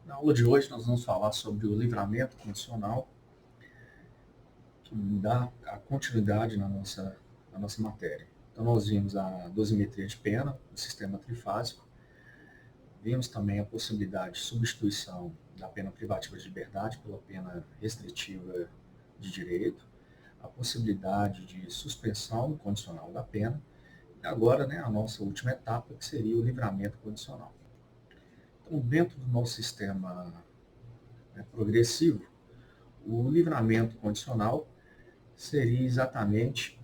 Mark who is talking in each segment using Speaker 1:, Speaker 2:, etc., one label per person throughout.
Speaker 1: Na aula de hoje nós vamos falar sobre o livramento condicional, que dá a continuidade na nossa matéria. Então nós vimos a dosimetria de pena, o sistema trifásico, vimos também a possibilidade de substituição da pena privativa de liberdade pela pena restritiva de direito, a possibilidade de suspensão condicional da pena, e agora a nossa última etapa, que seria o livramento condicional. Então, dentro do nosso sistema progressivo, o livramento condicional seria exatamente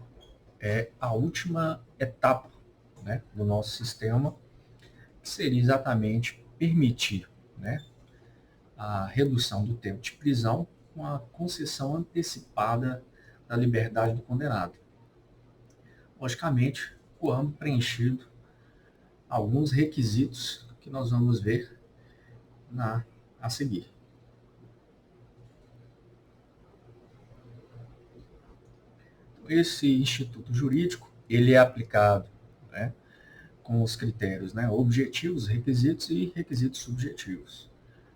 Speaker 1: a última etapa do nosso sistema, que seria exatamente permitir a redução do tempo de prisão com a concessão antecipada da liberdade do condenado. Logicamente, quando preenchido alguns requisitos que nós vamos ver a seguir. Esse instituto jurídico ele é aplicado com os critérios objetivos, requisitos e requisitos subjetivos.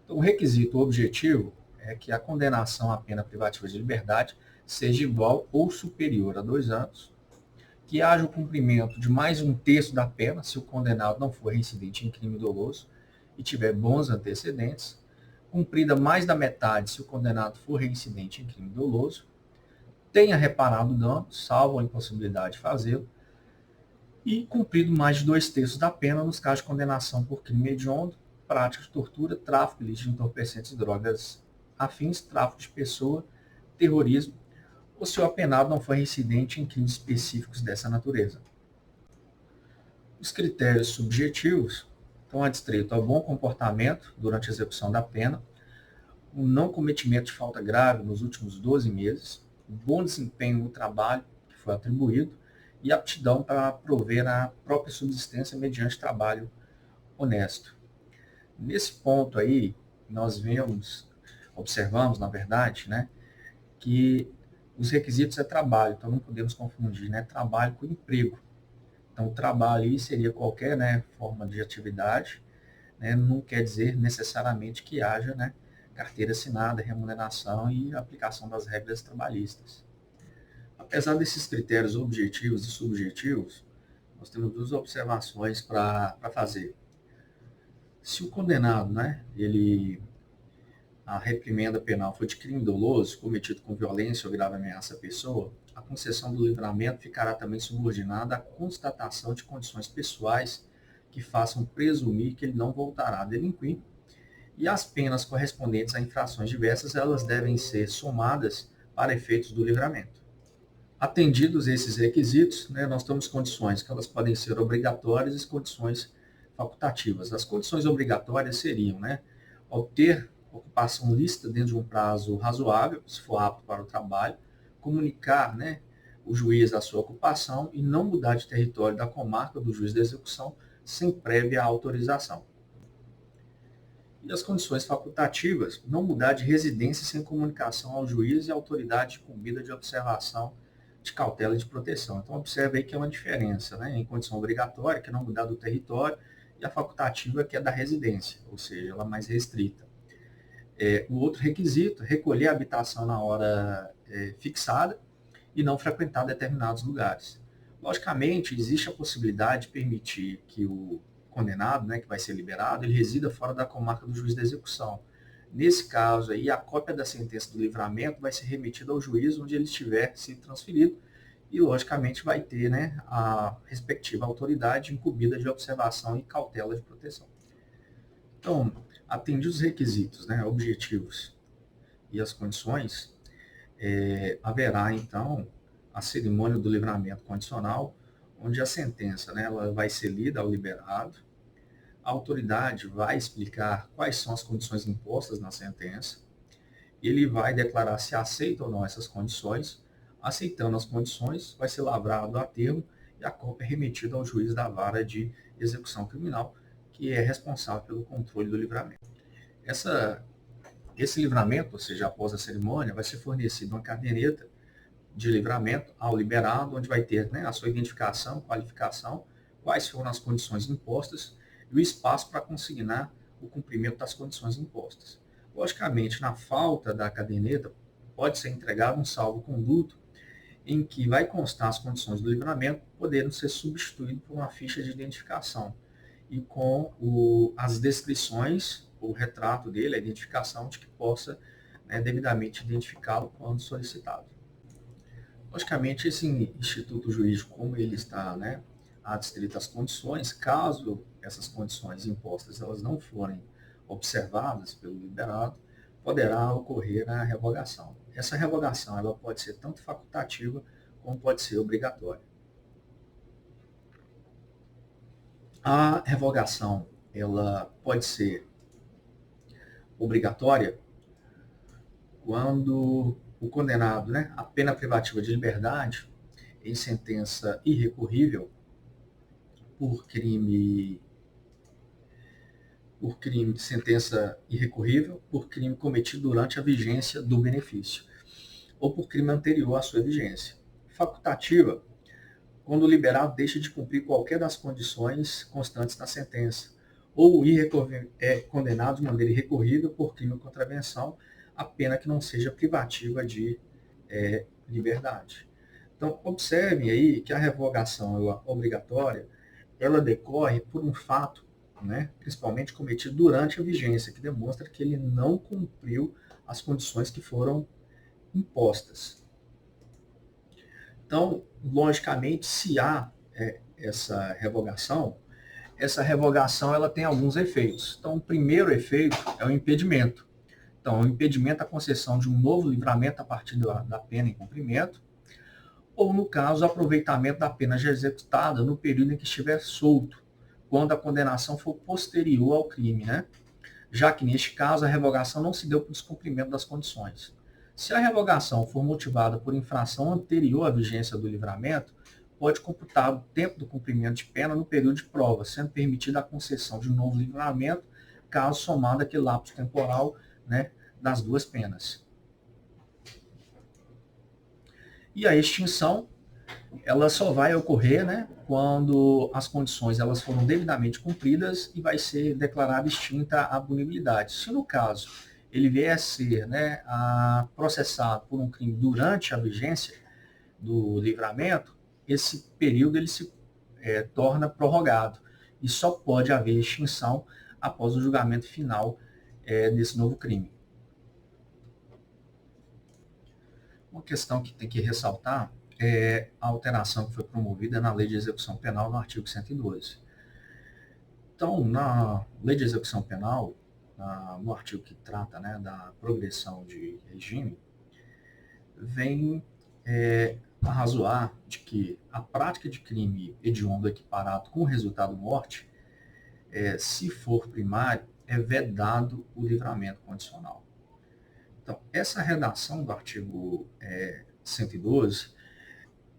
Speaker 1: Então, o requisito objetivo é que a condenação à pena privativa de liberdade seja igual ou superior a 2 anos, que haja o cumprimento de mais um terço da pena, se o condenado não for reincidente em crime doloso e tiver bons antecedentes, cumprida mais da metade se o condenado for reincidente em crime doloso, tenha reparado o dano, salvo a impossibilidade de fazê-lo, e cumprido mais de 2/3 da pena nos casos de condenação por crime hediondo, prática de tortura, tráfico ilícito de entorpecentes e drogas afins, tráfico de pessoa, terrorismo, ou se o apenado não for reincidente em crimes específicos dessa natureza. Os critérios subjetivos estão adstritos ao bom comportamento durante a execução da pena, o não cometimento de falta grave nos últimos 12 meses, bom desempenho no trabalho que foi atribuído e aptidão para prover a própria subsistência mediante trabalho honesto. Nesse ponto aí, nós observamos, na verdade, que os requisitos é trabalho, então não podemos confundir trabalho com emprego. Então, o trabalho aí seria qualquer forma de atividade, não quer dizer necessariamente que haja carteira assinada, remuneração e aplicação das regras trabalhistas. Apesar desses critérios objetivos e subjetivos, nós temos 2 observações para fazer. Se o condenado, a reprimenda penal foi de crime doloso, cometido com violência ou grave ameaça à pessoa, a concessão do livramento ficará também subordinada à constatação de condições pessoais que façam presumir que ele não voltará a delinquir, e as penas correspondentes a infrações diversas, elas devem ser somadas para efeitos do livramento. Atendidos esses requisitos, nós temos condições que elas podem ser obrigatórias e condições facultativas. As condições obrigatórias seriam obter ocupação lícita dentro de um prazo razoável, se for apto para o trabalho, comunicar o juiz a sua ocupação e não mudar de território da comarca do juiz da execução sem prévia autorização. E as condições facultativas, não mudar de residência sem comunicação ao juiz e à autoridade incumbida de observação de cautela e de proteção. Então, observe aí que é uma diferença em condição obrigatória, que é não mudar do território, e a facultativa, que é da residência, ou seja, ela é mais restrita. O outro requisito, recolher a habitação na hora fixada e não frequentar determinados lugares. Logicamente, existe a possibilidade de permitir que o condenado, que vai ser liberado, ele resida fora da comarca do juiz da execução. Nesse caso aí, a cópia da sentença do livramento vai ser remetida ao juiz onde ele estiver sido transferido e, logicamente, vai ter a respectiva autoridade incumbida de observação e cautela de proteção. Então, atendidos os requisitos objetivos e as condições, haverá, então, a cerimônia do livramento condicional, onde a sentença ela vai ser lida ao liberado, a autoridade vai explicar quais são as condições impostas na sentença, ele vai declarar se aceita ou não essas condições, aceitando as condições, vai ser lavrado a termo e a cópia é remetida ao juiz da vara de execução criminal, que é responsável pelo controle do livramento. Esse livramento, ou seja, após a cerimônia, vai ser fornecido uma caderneta de livramento ao liberado, onde vai ter a sua identificação, qualificação, quais foram as condições impostas e o espaço para consignar o cumprimento das condições impostas. Logicamente, na falta da caderneta, pode ser entregado um salvo-conduto em que vai constar as condições do livramento, podendo ser substituído por uma ficha de identificação e com as descrições, o retrato dele, a identificação de que possa, né, devidamente identificá-lo quando solicitado. Logicamente, esse instituto jurídico, como ele está, né, adstrito às condições, caso essas condições impostas elas não forem observadas pelo liberado, poderá ocorrer a revogação. Essa revogação ela pode ser tanto facultativa como pode ser obrigatória. A revogação ela pode ser obrigatória quando o condenado, né, a pena privativa de liberdade em sentença irrecorrível por crime de sentença irrecorrível, por crime cometido durante a vigência do benefício, ou por crime anterior à sua vigência. Facultativa, quando o liberado deixa de cumprir qualquer das condições constantes da sentença, ou é condenado de maneira irrecorrível por crime ou contravenção, a pena que não seja privativa de liberdade. Então, observem aí que a revogação obrigatória, ela decorre por um fato, né, principalmente cometido durante a vigência, que demonstra que ele não cumpriu as condições que foram impostas. Então, logicamente, se há essa revogação ela tem alguns efeitos. Então, o primeiro efeito é o impedimento. Então, o impedimento à concessão de um novo livramento a partir da pena em cumprimento, ou, no caso, o aproveitamento da pena já executada no período em que estiver solto, quando a condenação for posterior ao crime, né? Já que, neste caso, a revogação não se deu por descumprimento das condições. Se a revogação for motivada por infração anterior à vigência do livramento, pode computar o tempo do cumprimento de pena no período de prova, sendo permitida a concessão de um novo livramento, caso somado aquele lapso temporal, né, das duas penas. E a extinção, ela só vai ocorrer, né, quando as condições elas foram devidamente cumpridas e vai ser declarada extinta a punibilidade. Se no caso ele vier a ser, né, processado por um crime durante a vigência do livramento, esse período ele se torna prorrogado e só pode haver extinção após o julgamento final desse novo crime. Uma questão que tem que ressaltar é a alteração que foi promovida na Lei de Execução Penal no artigo 112. Então, na Lei de Execução Penal, no artigo que trata, né, da progressão de regime, vem arrazoar de que a prática de crime hediondo equiparado com resultado morte, se for primário, é vedado o livramento condicional. Então, essa redação do artigo 112,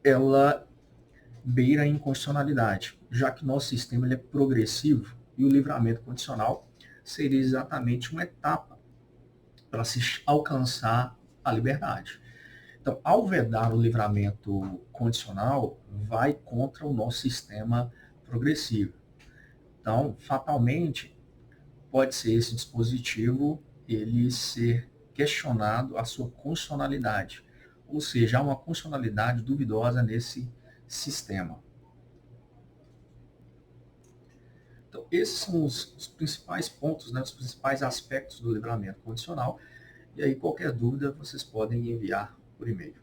Speaker 1: ela beira a inconstitucionalidade, já que nosso sistema ele é progressivo e o livramento condicional seria exatamente uma etapa para se alcançar a liberdade. Então, ao vedar o livramento condicional, vai contra o nosso sistema progressivo. Então, fatalmente, pode ser esse dispositivo ele ser questionado a sua constitucionalidade, ou seja, há uma constitucionalidade duvidosa nesse sistema. Então, esses são os principais pontos, né, os principais aspectos do livramento condicional, e aí qualquer dúvida vocês podem enviar por e-mail.